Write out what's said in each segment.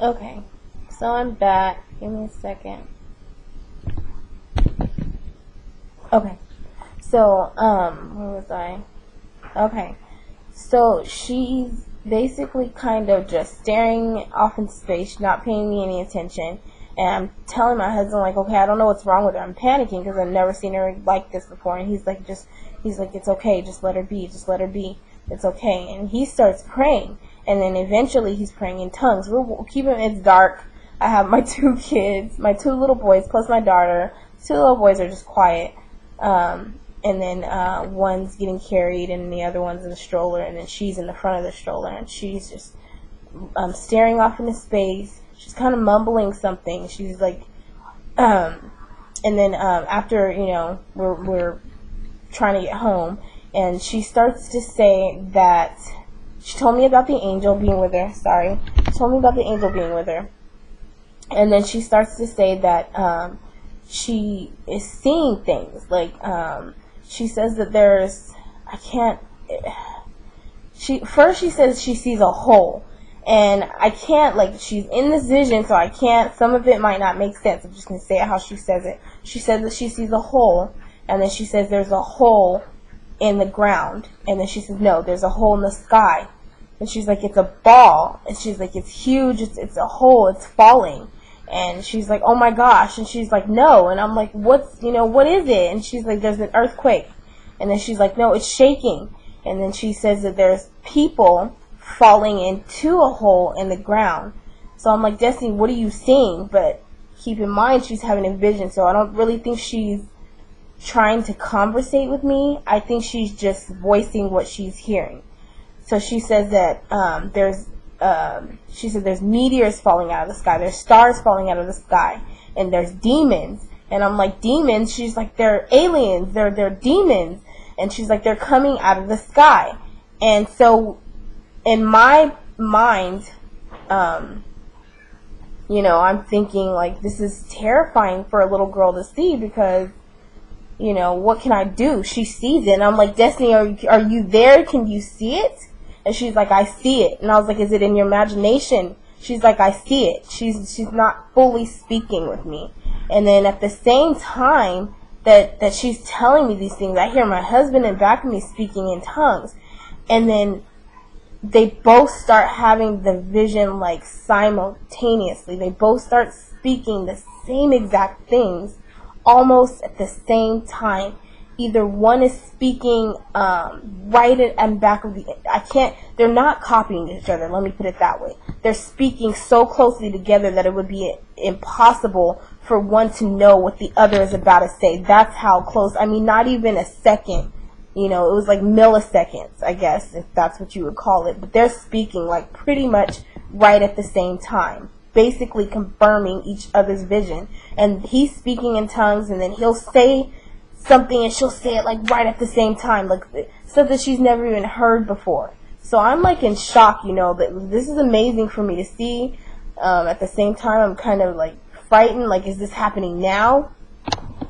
Okay, so I'm back. Give me a second. Okay, so, where was I? Okay, so she's basically kind of just staring off into space, not paying me any attention. And I'm telling my husband, like, okay, I don't know what's wrong with her. I'm panicking because I've never seen her like this before. And he's like, it's okay, just let her be, just let her be. It's okay. And he starts praying. And then eventually he's praying in tongues. We'll keep him, it's dark. I have my two kids, my two little boys, plus my daughter. Two little boys are just quiet. And then one's getting carried, and the other one's in the stroller, and then she's in the front of the stroller, and she's just staring off into space. She's kind of mumbling something. She's like, and then after, we're trying to get home, and she starts to say that she told me about the angel being with her. Sorry, she told me about the angel being with her, and then she starts to say that she is seeing things like. She says that she says she sees a hole, and I can't, like, she's in this vision, so I can't, some of it might not make sense. I'm just going to say it how she says it. She says that she sees a hole, and then she says there's a hole in the ground, and then she says, no, there's a hole in the sky, and she's like, it's a ball, and she's like, it's huge, it's a hole, it's falling. And she's like, oh my gosh. And she's like, no. And I'm like, what is it? And she's like, there's an earthquake. And then she's like, no, it's shaking. And then she says that there's people falling into a hole in the ground. So I'm like, Destiny, what are you seeing? But keep in mind, she's having a vision. So I don't really think she's trying to conversate with me. I think she's just voicing what she's hearing. So she says that she said there's meteors falling out of the sky, there's stars falling out of the sky, and there's demons. And I'm like, demons? She's like, they're aliens, they're demons. And she's like, they're coming out of the sky. And so in my mind, I'm thinking, like, this is terrifying for a little girl to see, because what can I do? She sees it, and I'm like, Destiny, are you there? Can you see it? And she's like, I see it. And I was like, is it in your imagination? She's like, I see it. She's not fully speaking with me. And then at the same time that she's telling me these things, I hear my husband in back of me speaking in tongues. And then they both start having the vision, like, simultaneously. They both start speaking the same exact things almost at the same time. Either one is speaking right at back of they're not copying each other, let me put it that way. They're speaking so closely together that it would be impossible for one to know what the other is about to say. That's how close, I mean, not even a second, it was like milliseconds, I guess, if that's what you would call it. But they're speaking, like, pretty much right at the same time, basically confirming each other's vision. And he's speaking in tongues, and then he'll say something, and she'll say it, like, right at the same time, like stuff that she's never even heard before. So I'm, like, in shock, that this is amazing for me to see. At the same time, I'm kind of, like, frightened, like, is this happening now?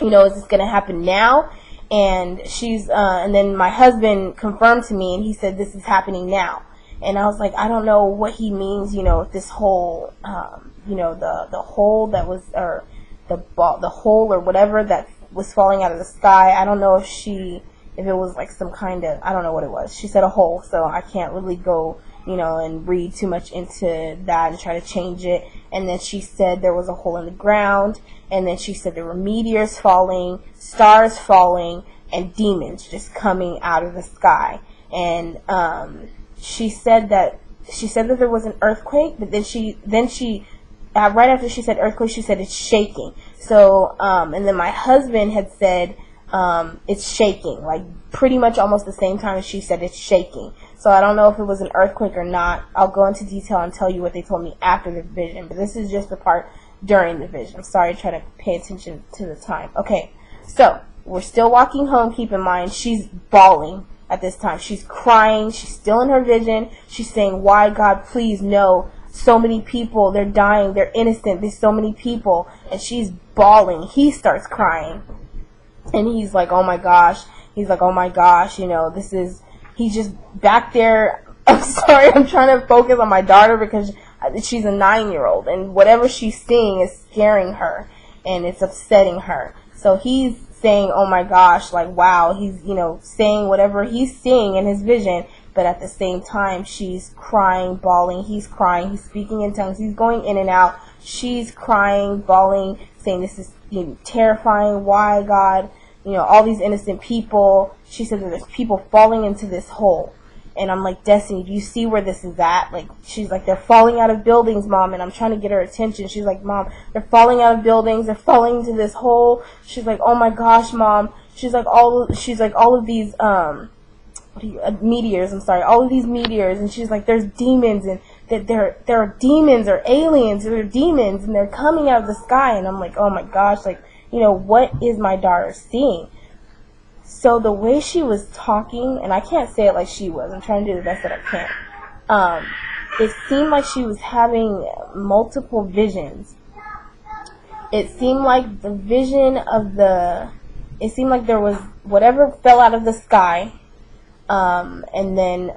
Is this going to happen now? And and then my husband confirmed to me, and he said, this is happening now. And I was like, I don't know what he means, with this whole, the hole that was, or the hole or whatever that was falling out of the sky. I don't know if it was like some kind of, I don't know what it was. She said a hole, so I can't really go, and read too much into that and try to change it. And then she said there was a hole in the ground, and then she said there were meteors falling, stars falling, and demons just coming out of the sky. And she said that there was an earthquake, but then she right after she said earthquake, she said it's shaking. So, and then my husband had said it's shaking, like pretty much almost the same time as she said it's shaking. So I don't know if it was an earthquake or not. I'll go into detail and tell you what they told me after the vision, but this is just the part during the vision. I'm sorry, try to pay attention to the time. Okay, so we're still walking home. Keep in mind, she's bawling at this time. She's crying. She's still in her vision. She's saying, why, God, please, no. So many people, they're dying, they're innocent, there's so many people. And she's bawling. He starts crying. And he's like, oh my gosh. He's like, oh my gosh, he's just back there. I'm sorry, I'm trying to focus on my daughter because she's a 9-year-old, and whatever she's seeing is scaring her, and it's upsetting her. So he's saying, oh my gosh, like, wow, he's, you know, saying whatever he's seeing in his vision, but at the same time, she's crying, bawling, he's crying, he's speaking in tongues, he's going in and out, she's crying, bawling, saying this is, you know, terrifying, why, God, you know, all these innocent people. She said that there's people falling into this hole. And I'm like, Destiny, do you see where this is at? Like, she's like, they're falling out of buildings, Mom. And I'm trying to get her attention. She's like, Mom, they're falling out of buildings. They're falling into this hole. She's like, oh my gosh, Mom. She's like, all of these, meteors. I'm sorry, all of these meteors. And she's like, there's demons, and that there are demons or aliens, or they're demons, and they're coming out of the sky. And I'm like, oh my gosh, like, you know, what is my daughter seeing? So the way she was talking, and I can't say it like she was, I'm trying to do the best that I can. It seemed like she was having multiple visions. It seemed like the vision of it seemed like there was whatever fell out of the sky, and then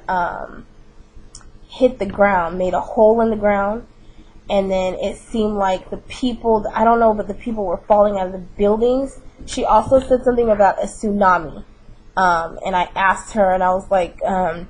hit the ground, made a hole in the ground, and then it seemed like the people, I don't know, but the people were falling out of the buildings. She also said something about a tsunami, and I asked her, and I was like,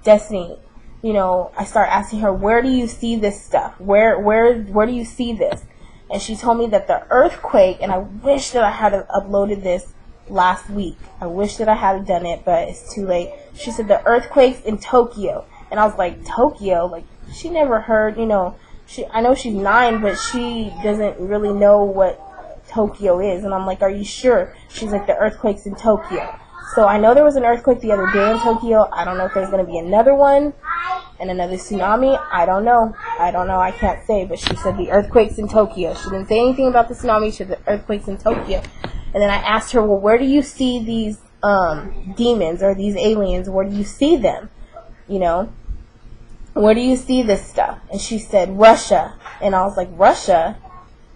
Destiny, you know, I started asking her, where do you see this stuff? Where do you see this? And she told me that the earthquake, and I wish that I had uploaded this last week. I wish that I had done it, but it's too late. She said the earthquakes in Tokyo, and I was like, Tokyo? Like, she never heard, you know, I know she's 9, but she doesn't really know what Tokyo is. And I'm like, are you sure? She's like, the earthquake's in Tokyo. So I know there was an earthquake the other day in Tokyo. I don't know if there's going to be another one and another tsunami. I don't know. I can't say. But she said the earthquake's in Tokyo. She didn't say anything about the tsunami. She said the earthquake's in Tokyo. And then I asked her, well, where do you see these demons or these aliens? Where do you see them? You know? Where do you see this stuff? And she said, Russia. And I was like, Russia?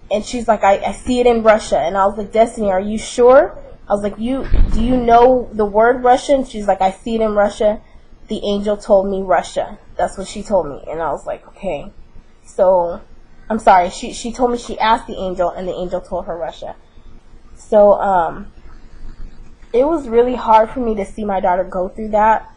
And she's like, I see it in Russia. And I was like, Destiny, are you sure? I was like, do you know the word Russia? And she's like, I see it in Russia. The angel told me Russia. That's what she told me. And I was like, okay. So, I'm sorry. She told me she asked the angel, and the angel told her Russia. So, it was really hard for me to see my daughter go through that.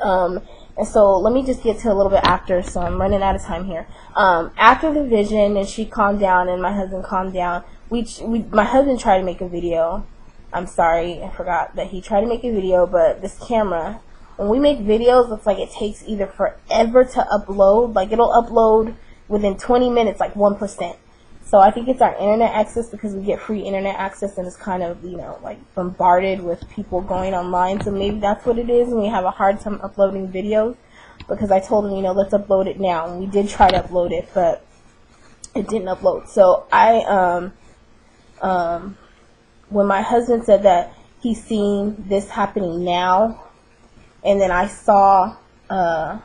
And so let me just get to a little bit after, so I'm running out of time here. After the vision, and she calmed down, and my husband calmed down, my husband tried to make a video. I'm sorry, I forgot that he tried to make a video, but this camera, when we make videos, it's like it takes either forever to upload, like it'll upload within 20 minutes, like 1%. So I think it's our internet access, because we get free internet access, and it's kind of, you know, like bombarded with people going online. So maybe that's what it is, and we have a hard time uploading videos, because I told him, you know, let's upload it now. And we did try to upload it, but it didn't upload. So when my husband said that he's seen this happening now, and then I saw I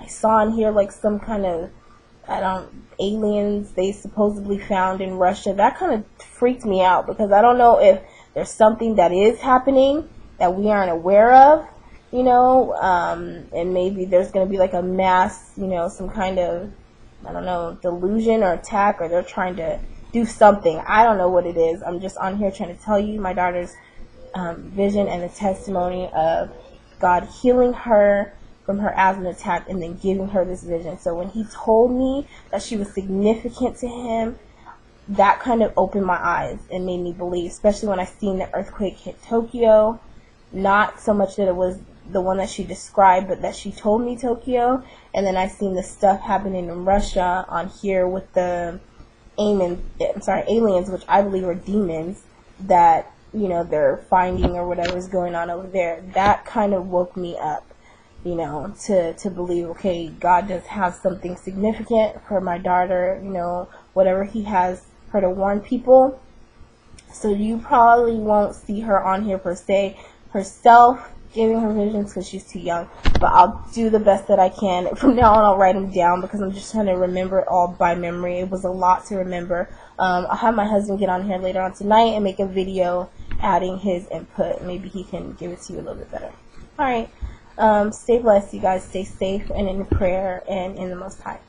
saw in here like some kind of, aliens they supposedly found in Russia. That kind of freaked me out, because I don't know if there's something that is happening that we aren't aware of, you know, and maybe there's going to be like a mass, you know, some kind of, I don't know, delusion or attack, or they're trying to do something. I don't know what it is. I'm just on here trying to tell you my daughter's vision and the testimony of God healing her from her asthma attack, and then giving her this vision. So when he told me that she was significant to him, that kind of opened my eyes and made me believe, especially when I seen the earthquake hit Tokyo. Not so much that it was the one that she described, but that she told me Tokyo. And then I seen the stuff happening in Russia on here with the aliens, which I believe are demons that, you know, they're finding or whatever is going on over there. That kind of woke me up, you know, to believe, okay, God does have something significant for my daughter, you know, whatever he has her to warn people. So you probably won't see her on here per se herself giving her visions, because she's too young, but I'll do the best that I can. From now on, I'll write them down, because I'm just trying to remember it all by memory. It was a lot to remember. I'll have my husband get on here later on tonight and make a video adding his input. Maybe he can give it to you a little bit better. Alright. Stay blessed, you guys. Stay safe and in prayer and in the Most High.